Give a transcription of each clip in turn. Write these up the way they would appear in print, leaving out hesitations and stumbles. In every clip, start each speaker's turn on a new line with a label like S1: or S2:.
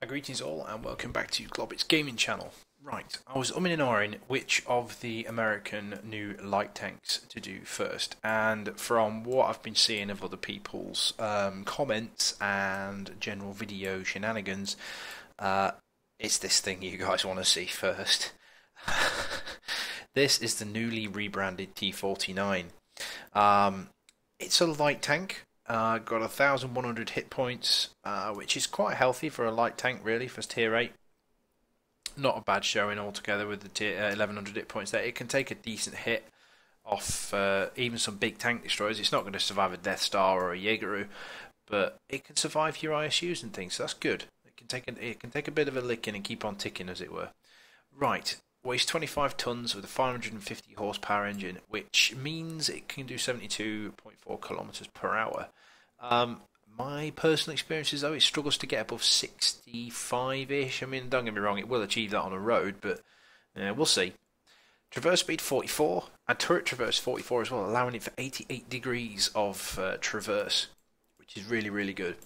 S1: Greetings all and welcome back to Globit's gaming channel. Right, I was umming and ahhing which of the American new light tanks to do first, and from what I've been seeing of other people's comments and general video shenanigans, it's this thing you guys want to see first. This is the newly rebranded T49. It's a light tank. Got 1,100 hit points, which is quite healthy for a light tank, really, for tier 8. Not a bad showing altogether with the tier 1,100 hit points there. It can take a decent hit off even some big tank destroyers. It's not going to survive a Death Star or a Jaegeru, but it can survive your ISUs and things, so that's good. It can take a bit of a licking and keep on ticking, as it were. Right. Weighs 25 tons with a 550 horsepower engine, which means it can do 72.4 kilometers per hour. My personal experience is, though, it struggles to get above 65-ish. I mean, don't get me wrong, it will achieve that on a road, but we'll see. Traverse speed 44, and turret traverse 44 as well, allowing it for 88 degrees of traverse, which is really, really good.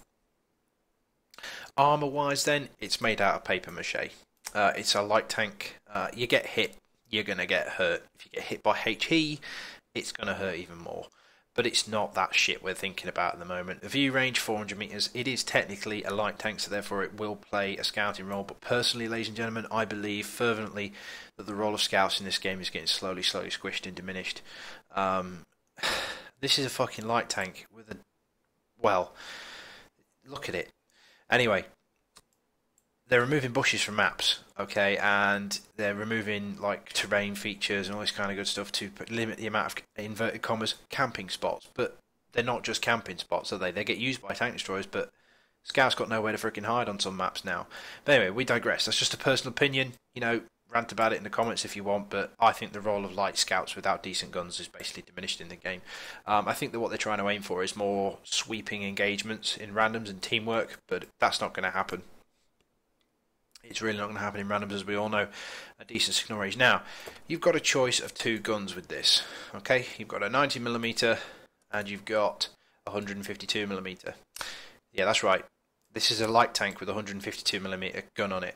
S1: Armour-wise, then, it's made out of paper mache. It's a light tank. You get hit, you're going to get hurt. If you get hit by HE, it's going to hurt even more. But it's not that shit we're thinking about at the moment. The view range, 400 meters. It is technically a light tank, so therefore it will play a scouting role. But personally, ladies and gentlemen, I believe fervently that the role of scouts in this game is getting slowly squished and diminished. This is a fucking light tank with a... well, look at it. Anyway, they're removing bushes from maps, okay, and they're removing like terrain features and all this kind of good stuff to limit the amount of, inverted commas, camping spots. But they're not just camping spots, are they? They get used by tank destroyers, but scouts got nowhere to freaking hide on some maps now. But anyway, we digress. That's just a personal opinion. You know, rant about it in the comments if you want, but I think the role of light scouts without decent guns is basically diminished in the game. I think that what they're trying to aim for is more sweeping engagements in randoms and teamwork, but that's not going to happen. It's really not going to happen in randoms, as we all know. A decent signal range. Now, you've got a choice of two guns with this. Okay, you've got a 90mm and you've got a 152mm. Yeah, that's right. This is a light tank with a 152mm gun on it.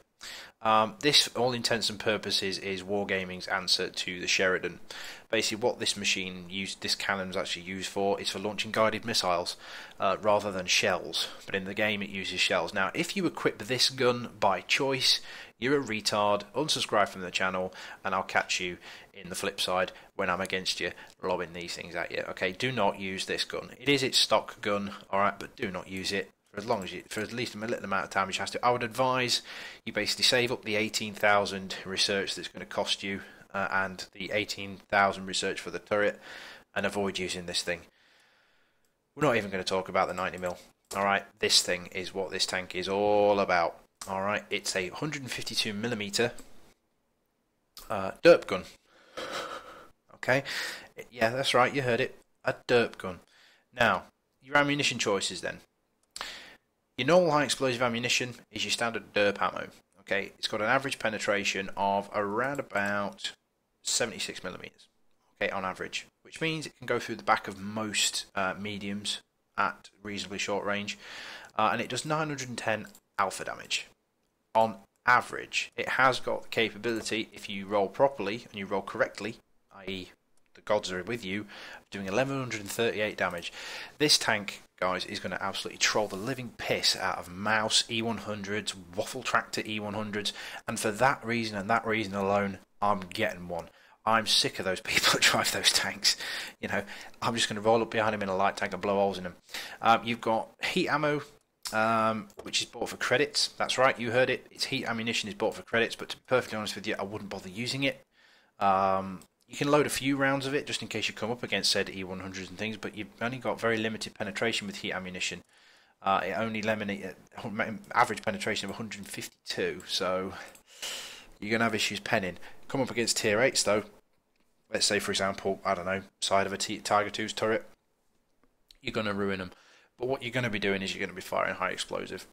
S1: This, for all intents and purposes, is Wargaming's answer to the Sheridan. Basically, what this cannon is actually used for is for launching guided missiles rather than shells. But in the game, it uses shells. Now, if you equip this gun by choice, you're a retard. Unsubscribe from the channel, and I'll catch you in the flip side when I'm against you, lobbing these things at you. Okay, do not use this gun. It is its stock gun, all right, but do not use it. For at least a little amount of time, which has to. I would advise you basically save up the 18,000 research that's going to cost you, and the 18,000 research for the turret, and avoid using this thing. We're not even going to talk about the 90mm. All right, this thing is what this tank is all about. All right, it's a 152mm derp gun. Okay, yeah, that's right, you heard it, a derp gun. Now, your ammunition choices then. Your normal high explosive ammunition is your standard derp ammo. Okay, it's got an average penetration of around about 76mm. Okay, on average, which means it can go through the back of most mediums at reasonably short range, and it does 910 alpha damage. On average, it has got the capability, if you roll properly and you roll correctly, i.e. the gods are with you, doing 1138 damage. This tank, guys, is going to absolutely troll the living piss out of Mouse E100s, Waffle Tractor E100s, and for that reason and that reason alone, I'm getting one. I'm sick of those people that drive those tanks. You know, I'm just going to roll up behind them in a light tank and blow holes in them. You've got heat ammo, which is bought for credits. That's right, you heard it. It's heat ammunition is bought for credits, but to be perfectly honest with you, I wouldn't bother using it. You can load a few rounds of it just in case you come up against said E100s and things, but you've only got very limited penetration with heat ammunition. It only average penetration of 152, so you're going to have issues penning. Come up against tier 8s though, let's say for example, I don't know, side of a Tiger 2's turret, you're going to ruin them. But what you're going to be doing is you're going to be firing high explosive.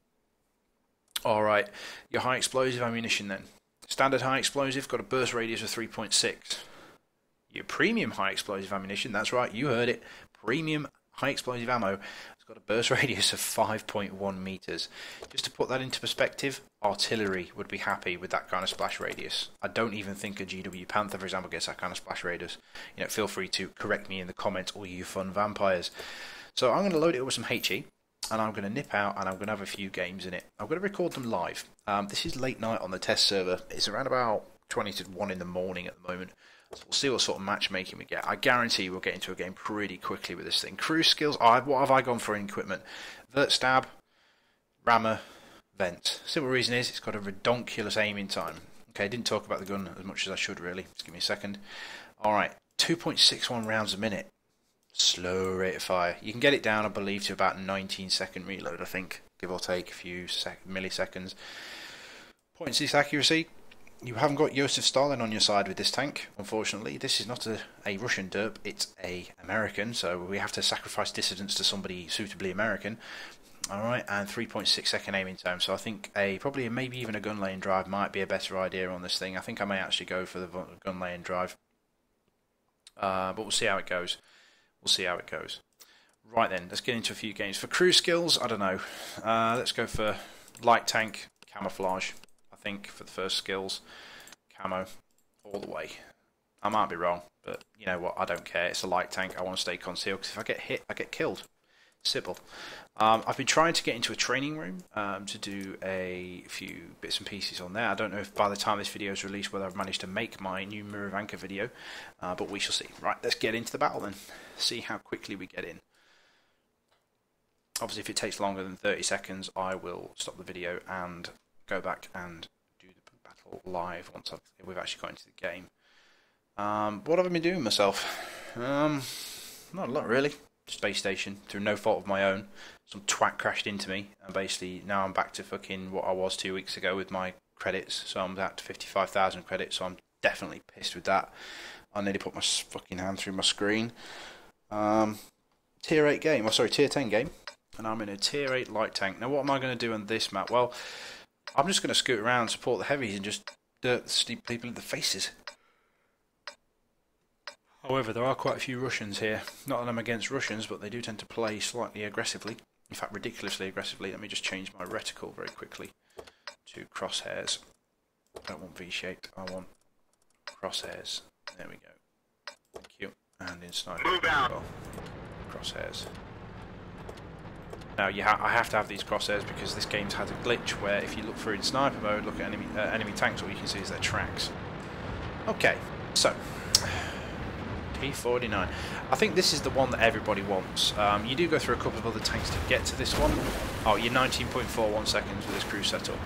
S1: Alright, your high explosive ammunition then. Standard high explosive, got a burst radius of 3.6. Your premium high explosive ammunition, that's right, you heard it, premium high explosive ammo, it's got a burst radius of 5.1 meters. Just to put that into perspective, artillery would be happy with that kind of splash radius. I don't even think a GW Panther, for example, gets that kind of splash radius. You know, feel free to correct me in the comments, all you fun vampires. So I'm going to load it up with some HE, and I'm going to nip out, and I'm going to have a few games in it. I'm going to record them live. This is late night on the test server. It's around about 20 to 1 in the morning at the moment. So we'll see what sort of matchmaking we get. I guarantee we'll get into a game pretty quickly with this thing. Cruise skills, what have I gone for in equipment? Vert stab, rammer, vent. Simple reason is it's got a redonkulous aiming time. Okay, I didn't talk about the gun as much as I should really. Just give me a second. Alright, 2.61 rounds a minute. Slow rate of fire. You can get it down, I believe, to about 19-second reload, I think. Give or take a few milliseconds. 0.6 accuracy. You haven't got Joseph Stalin on your side with this tank, unfortunately. This is not a Russian derp, it's a American, so we have to sacrifice dissidence to somebody suitably American. Alright, and 3.6 second aiming time, so I think probably maybe even a gun lane drive might be a better idea on this thing. I think I may actually go for the gun lane drive. But we'll see how it goes. We'll see how it goes. Right then, let's get into a few games. For crew skills, I don't know. Let's go for light tank, camouflage. I think for the first skills, camo all the way. I might be wrong, but you know what, I don't care. It's a light tank, I want to stay concealed, because if I get hit, I get killed. Simple. I've been trying to get into a training room to do a few bits and pieces on there. I don't know if by the time this video is released whether I've managed to make my new Miravanka video, but we shall see. Right, let's get into the battle then. See how quickly we get in. Obviously, if it takes longer than 30 seconds, I will stop the video and go back and do the battle live once we've actually got into the game. What have I been doing myself? Not a lot really. Space station through no fault of my own. Some twat crashed into me, and basically now I'm back to fucking what I was 2 weeks ago with my credits. So I'm back to 55,000 credits. So I'm definitely pissed with that. I nearly put my fucking hand through my screen. Tier 8 game. Oh, sorry, Tier 10 game. And I'm in a Tier 8 light tank. Now, what am I going to do on this map? Well, I'm just going to scoot around, support the heavies, and just dirt the steep people in the faces. However, there are quite a few Russians here. Not that I'm against Russians, but they do tend to play slightly aggressively. In fact, ridiculously aggressively. Let me just change my reticle very quickly to crosshairs. I don't want V-shaped, I want crosshairs. There we go. Thank you. And in sniper as well. Crosshairs. Now, I have to have these crosshairs because this game's had a glitch where if you look through in sniper mode, look at enemy tanks, all you can see is their tracks. Okay, so T49. I think this is the one that everybody wants. You do go through a couple of other tanks to get to this one. Oh, you're 19.41 seconds with this crew setup.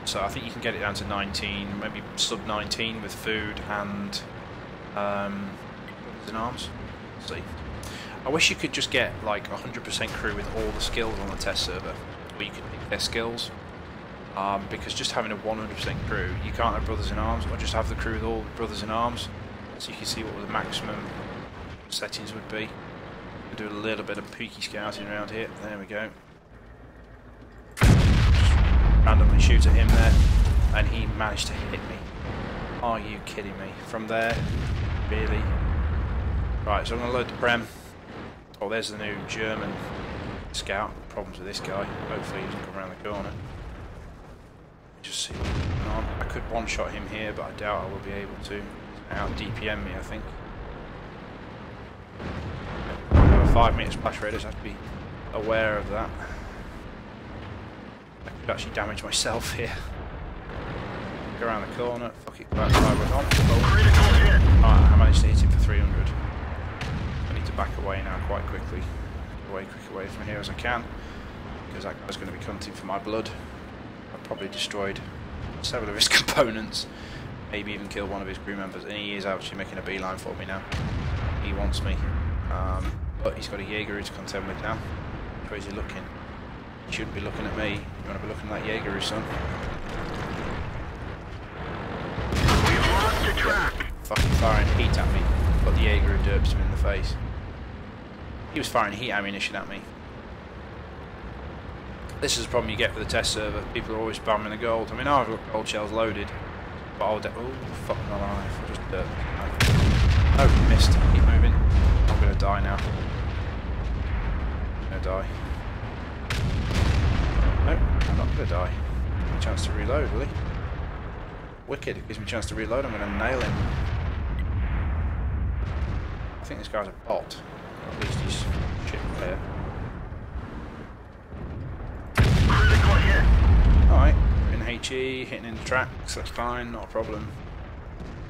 S1: So I think you can get it down to 19, maybe sub 19 with food and in arms. Let's see. I wish you could just get like 100% crew with all the skills on the test server, where you could pick their skills. Because just having a 100% crew, you can't have brothers in arms, or just have the crew with all brothers in arms. So you can see what the maximum settings would be. We'll do a little bit of peeky scouting around here. There we go. Randomly shoot at him there, and he managed to hit me. Are you kidding me? From there? Really? Right, so I'm going to load the Prem. Oh, there's the new German scout. Problems with this guy. Hopefully he doesn't come around the corner. Just see what's going on. I could one-shot him here, but I doubt I will be able to. Out DPM me, I think. I have a 5-meter splash radius, I have to be aware of that. I could actually damage myself here. Go around the corner, fuck it, go outside with on. Alright, I managed to hit him for 300. I need to back away now quite quickly. Quick away from here as I can, because that guy's going to be hunting for my blood. I've probably destroyed several of his components. Maybe even kill one of his crew members, and he is actually making a beeline for me now. He wants me, but he's got a Jaeger to contend with now. Which way is he looking? He shouldn't be looking at me. You want to be looking at that Jaeger, son.
S2: We've lost your track.
S1: Fucking firing heat at me. Got the Jaeger and derps him in the face. He was firing heat ammunition at me. This is the problem you get with the test server. People are always spamming the gold. I mean, I've got gold shells loaded. But I'll oh, fuck my life. I just oh, missed. Keep moving. I'm gonna die now. going to die. No, I'm not going to die. Give me a chance to reload, will he? Wicked, it gives me a chance to reload, I'm going to nail him. I think this guy's a bot. Or at least he's shit player.
S2: Critical hit.
S1: Alright, in HE, hitting in the tracks, that's fine, not a problem.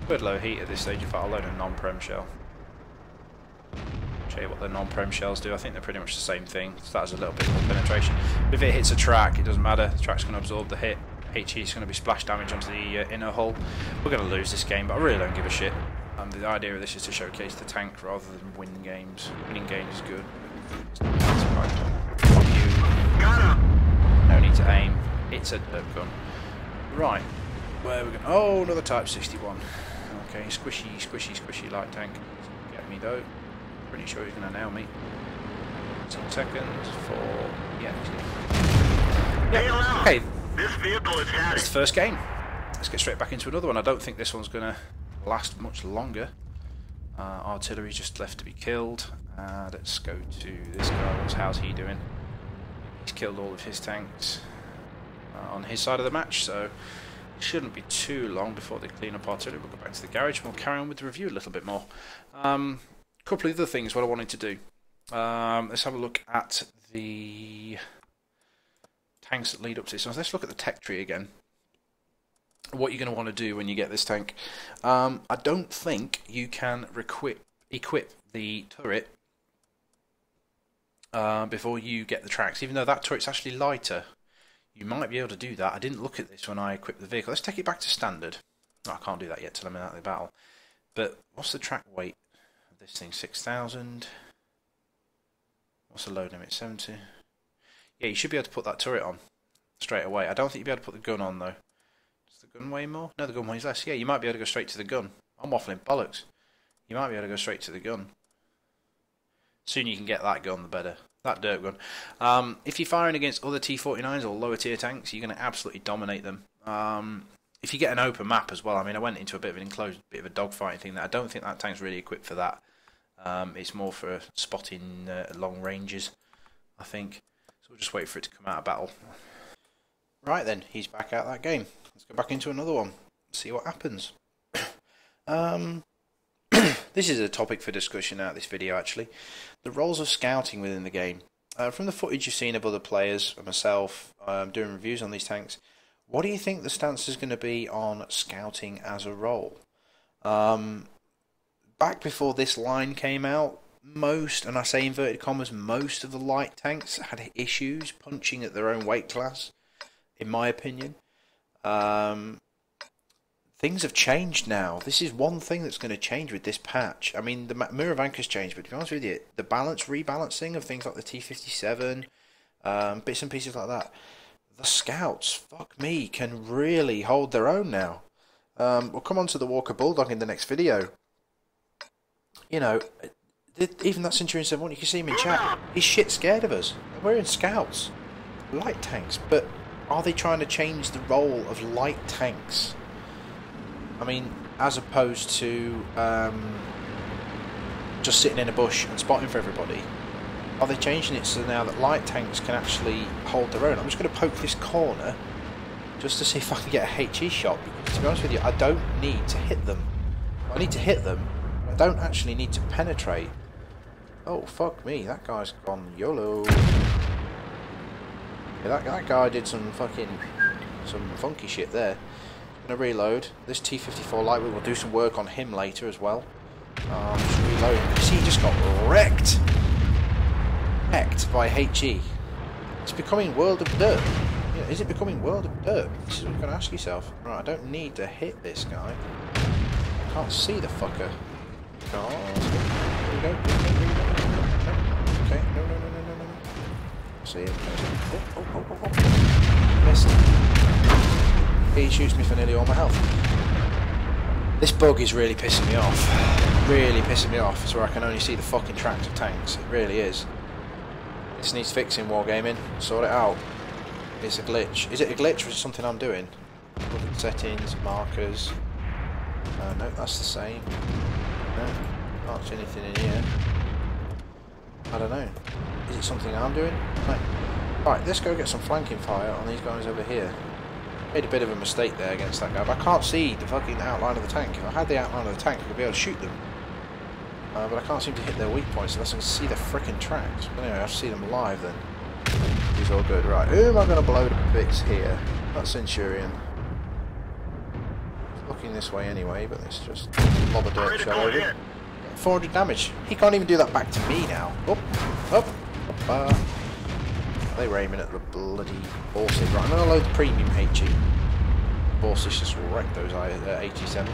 S1: Good low heat at this stage, in fact I'll load a non-prem shell. Show you what the non-prem shells do. I think they're pretty much the same thing. So that has a little bit more penetration. If it hits a track, it doesn't matter. The track's going to absorb the hit. HE is going to be splash damage onto the inner hull. We're going to lose this game, but I really don't give a shit. The idea of this is to showcase the tank rather than win games. Winning games is good. Fuck you.
S2: Got him.
S1: No need to aim. It's a derp gun. Right. Where are we going? Oh, another Type 61. Okay, squishy light tank. Get me though. Pretty sure he's going to nail me. 10 seconds for... Yeah, he's going to... Yeah, okay.
S2: This vehicle is heading.
S1: It's the first game. Let's get straight back into another one. I don't think this one's going to last much longer. Artillery just left to be killed. Let's go to this guy. How's he doing? He's killed all of his tanks on his side of the match, so it shouldn't be too long before they clean up artillery. We'll go back to the garage and we'll carry on with the review a little bit more. Couple of other things what I wanted to do. Let's have a look at the tanks that lead up to this. So let's look at the tech tree again. What you're going to want to do when you get this tank. I don't think you can equip the turret before you get the tracks, even though that turret's actually lighter. You might be able to do that. I didn't look at this when I equipped the vehicle. Let's take it back to standard. No, I can't do that yet till I'm out of the battle. But what's the track weight of this thing? 6,000. What's the load limit? 70. Yeah, you should be able to put that turret on straight away. I don't think you'll be able to put the gun on though. Does the gun weigh more? No, the gun weighs less. Yeah, you might be able to go straight to the gun. I'm waffling bollocks. You might be able to go straight to the gun. Sooner you can get that gun, the better. That derp gun. If you're firing against other T49s or lower tier tanks, you're going to absolutely dominate them. If you get an open map as well, I mean, I went into a bit of an enclosed, bit of a dogfighting thing there. I don't think that tank's really equipped for that. It's more for spotting long ranges, I think. So we'll just wait for it to come out of battle. Right then, he's back out of that game. Let's go back into another one. See what happens. This is a topic for discussion out of this video, actually. The roles of scouting within the game. From the footage you've seen of other players, and myself, doing reviews on these tanks, what do you think the stance is going to be on scouting as a role? Back before this line came out, most, and I say inverted commas, most of the light tanks had issues punching at their own weight class, in my opinion. Things have changed now. This is one thing that's going to change with this patch. I mean, the mirror of anchor's changed, but to be honest with you, the rebalancing of things like the T57, bits and pieces like that, the scouts, fuck me, can really hold their own now. We'll come on to the Walker Bulldog in the next video. You know, even that Centurion 7-1, you can see him in chat. He's shit scared of us. We're in scouts, light tanks, but are they trying to change the role of light tanks? I mean, as opposed to just sitting in a bush and spotting for everybody, are they changing it so now that light tanks can actually hold their own? I'm just going to poke this corner just to see if I can get a HE shot, because to be honest with you, I don't need to hit them. I need to hit them, but I don't actually need to penetrate. Oh, fuck me, that guy's gone YOLO. Yeah, that guy did some funky shit there. Gonna reload. This T54 lightweight will do some work on him later as well. Just reloading. You see, he just got wrecked by HE. It's becoming World of Derp. Yeah, is it becoming World of Derp? This is what you're gonna ask yourself. Right, I don't need to hit this guy. I can't see the fucker. Oh, here we go. Okay, no. See it. Oh. Missed. He shoots me for nearly all my health. This bug is really pissing me off. Really pissing me off. It's where I can only see the fucking tracks of tanks. It really is. This needs fixing, Wargaming. Sort it out. It's a glitch. Is it a glitch or is it something I'm doing? Look at settings, markers. No, that's the same. No, can't see anything in here. I don't know. Is it something I'm doing? No. Right, let's go get some flanking fire on these guys over here. Made a bit of a mistake there against that guy, but I can't see the fucking outline of the tank. If I had the outline of the tank, I could be able to shoot them. But I can't seem to hit their weak points unless I can see the frickin' tracks. But anyway, I have to see them live then. He's all good. Right, who am I going to blow to bits here? That Centurion. It's looking this way anyway, but let's just lob a dirt shell over it. 400 damage. He can't even do that back to me now. Up, up, up. They were aiming at the bloody Borsig. Right, I'm going to load the premium HE. Borsig just wrecked those 87s.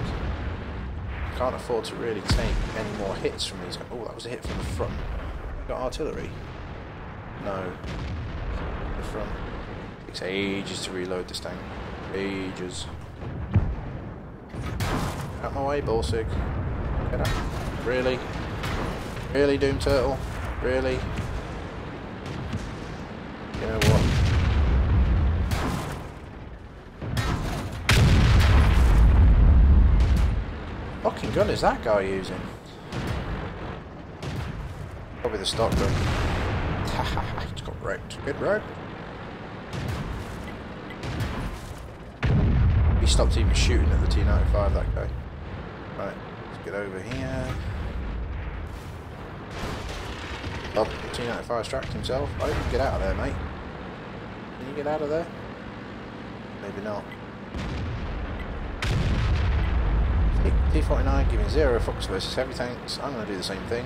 S1: Can't afford to really take any more hits from these guys. Oh, that was a hit from the front. Got artillery? No. The front. Takes ages to reload this tank. Ages. Out my way, Borsig. Get out. Really? Really, Doom Turtle? Really? You know what? Fucking gun is that guy using? Probably the stock gun. It's got wrecked. Good wrecked. He stopped even shooting at the T95, that guy. Right, let's get over here. Oh, the T95's tracked himself. Oh, you can get out of there, mate. Can you get out of there? Maybe not. T49 giving 0 fucks versus heavy tanks. I'm going to do the same thing.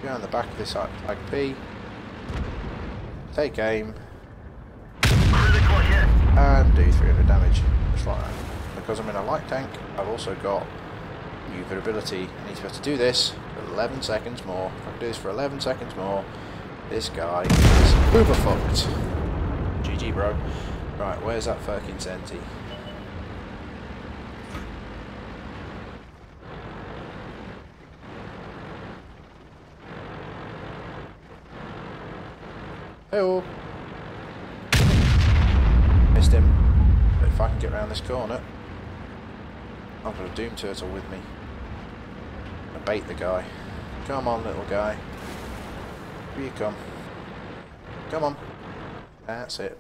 S1: Go on the back of this flag P. Take aim. And do 300 damage. Just like that. Because I'm in a light tank, I've also got maneuverability. I need to be able to do this for 11 seconds more. If I can do this for 11 seconds more, this guy is uber fucked. GG, bro. Right, where's that fucking Senti? Hey-oh. Missed him. But if I can get around this corner, I've got a Doom Turtle with me. I bait the guy. Come on, little guy. Here you come. Come on. That's it.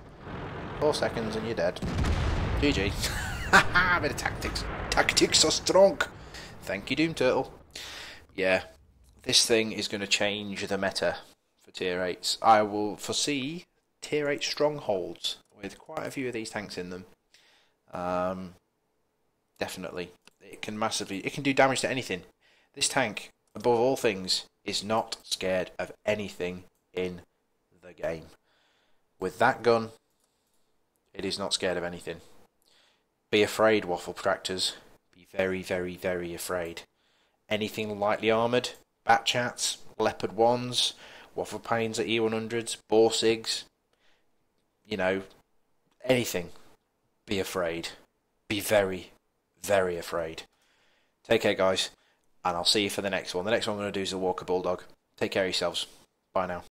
S1: 4 seconds and you're dead. GG. Haha, bit of tactics. Tactics are strong. Thank you, Doom Turtle. Yeah, this thing is going to change the meta for tier 8s. I will foresee tier 8 strongholds with quite a few of these tanks in them. Definitely. It can do damage to anything. This tank, above all things, is not scared of anything in the game. With that gun, it is not scared of anything. Be afraid, Waffle Tractors. Be very, very, very afraid. Anything lightly armoured, Bat Chats, Leopard 1s, Waffle Pains at E100s, Borsigs, you know, anything. Be afraid. Be very, very afraid. Take care, guys, and I'll see you for the next one. The next one I'm going to do is the Walker Bulldog. Take care of yourselves. Bye now.